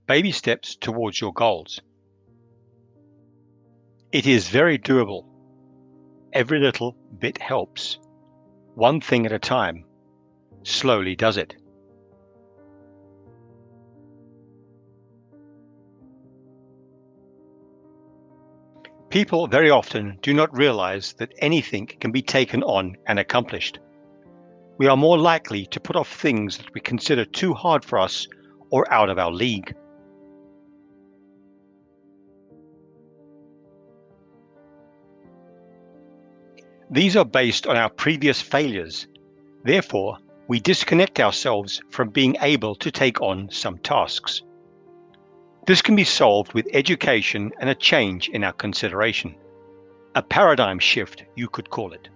Baby steps towards your goals. It is very doable. Every little bit helps. One thing at a time. Slowly does it. People very often do not realize that anything can be taken on and accomplished. We are more likely to put off things that we consider too hard for us or out of our league. These are based on our previous failures. Therefore, we disconnect ourselves from being able to take on some tasks. This can be solved with education and a change in our consideration. A paradigm shift, you could call it.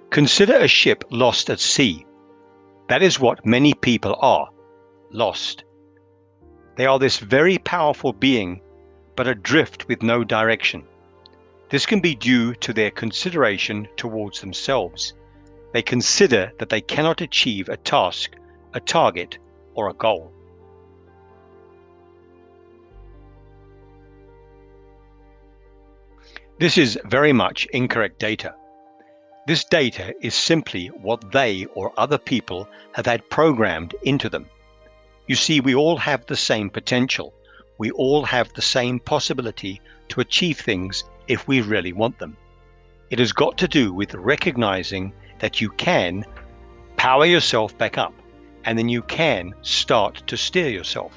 Consider a ship lost at sea. That is what many people are, lost. They are this very powerful being, but adrift with no direction. This can be due to their consideration towards themselves. They consider that they cannot achieve a task, a target, or a goal. This is very much incorrect data. This data is simply what they or other people have had programmed into them. You see, we all have the same potential. We all have the same possibility to achieve things if we really want them. It has got to do with recognizing that you can power yourself back up, and then you can start to steer yourself.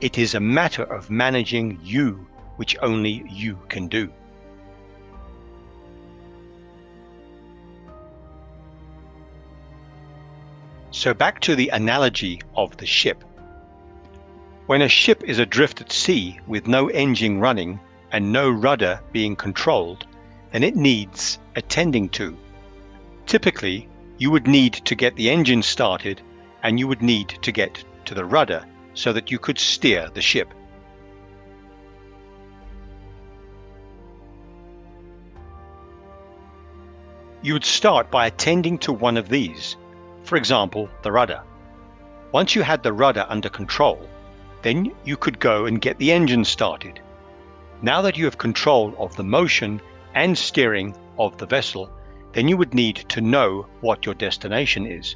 It is a matter of managing you, which only you can do. So back to the analogy of the ship. When a ship is adrift at sea with no engine running and no rudder being controlled, then it needs attending to. Typically, you would need to get the engine started and you would need to get to the rudder so that you could steer the ship. You would start by attending to one of these, for example, the rudder. Once you had the rudder under control, then you could go and get the engine started. Now that you have control of the motion and steering of the vessel, then you would need to know what your destination is.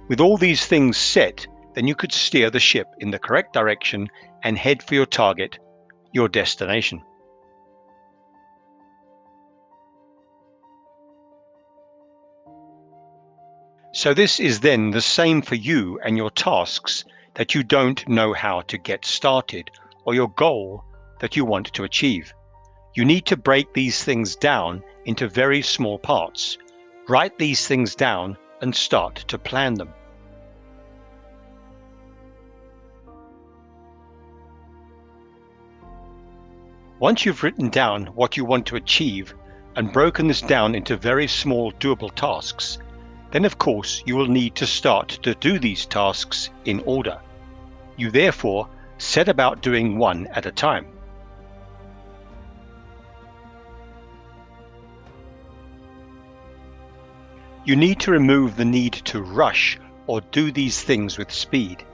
With all these things set, then you could steer the ship in the correct direction and head for your target, your destination. So this is then the same for you and your tasks that you don't know how to get started, or your goal that you want to achieve. You need to break these things down into very small parts. Write these things down and start to plan them. Once you've written down what you want to achieve and broken this down into very small doable tasks, then of course you will need to start to do these tasks in order. You therefore set about doing one at a time. You need to remove the need to rush or do these things with speed.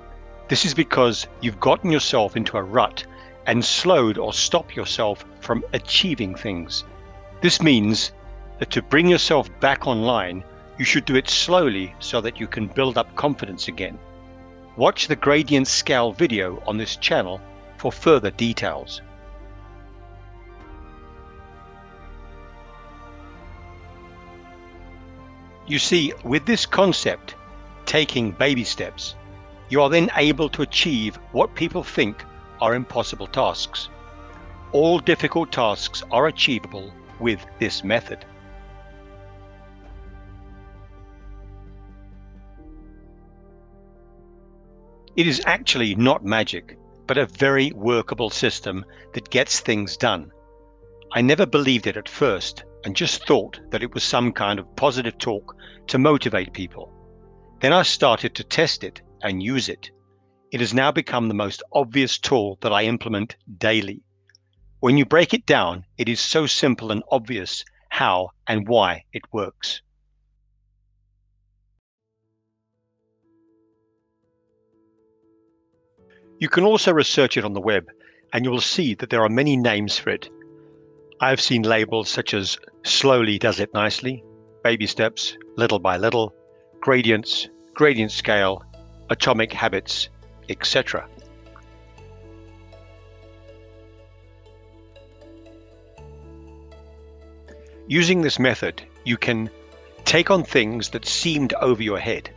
This is because you've gotten yourself into a rut and slowed or stopped yourself from achieving things. This means that to bring yourself back online, you should do it slowly so that you can build up confidence again. Watch the gradient scale video on this channel for further details. You see, with this concept, taking baby steps, you are then able to achieve what people think are impossible tasks. All difficult tasks are achievable with this method. It is actually not magic, but a very workable system that gets things done. I never believed it at first and just thought that it was some kind of positive talk to motivate people. Then I started to test it and use it. It has now become the most obvious tool that I implement daily. When you break it down, it is so simple and obvious how and why it works. You can also research it on the web, and you will see that there are many names for it. I have seen labels such as slowly does it nicely, baby steps, little by little, gradients, gradient scale, atomic habits, etc. Using this method, you can take on things that seemed over your head,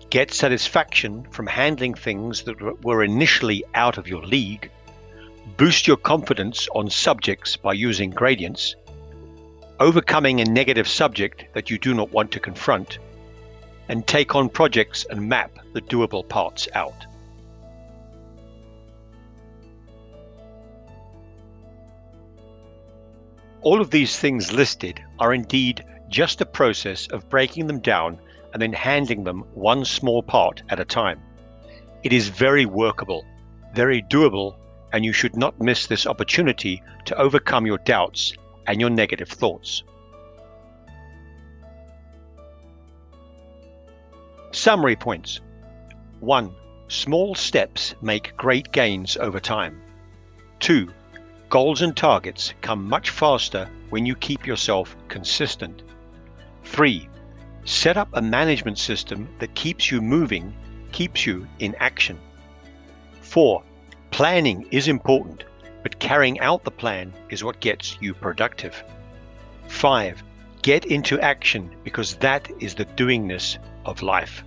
get satisfaction from handling things that were initially out of your league, boost your confidence on subjects by using gradients, overcoming a negative subject that you do not want to confront, and take on projects and map the doable parts out. All of these things listed are indeed just a process of breaking them down and then handling them one small part at a time. It is very workable, very doable, and you should not miss this opportunity to overcome your doubts and your negative thoughts. Summary points. 1. Small steps make great gains over time. 2. Goals and targets come much faster when you keep yourself consistent. 3. Set up a management system that keeps you moving, keeps you in action. 4. Planning is important, but carrying out the plan is what gets you productive. 5. Get into action, because that is the doingness of life.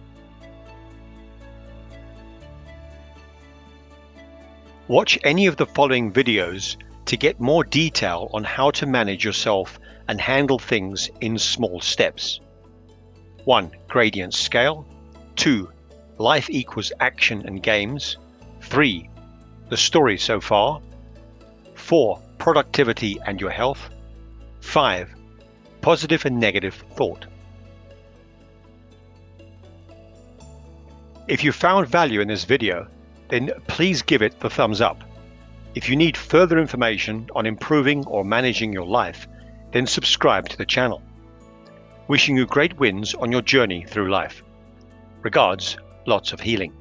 Watch any of the following videos to get more detail on how to manage yourself and handle things in small steps. 1. Gradient scale. 2. Life equals action and games. 3. The story so far. 4. Productivity and your health. 5. Positive and negative thought. If you found value in this video, then please give it the thumbs up. If you need further information on improving or managing your life, then subscribe to the channel. Wishing you great wins on your journey through life. Regards, lots of healing.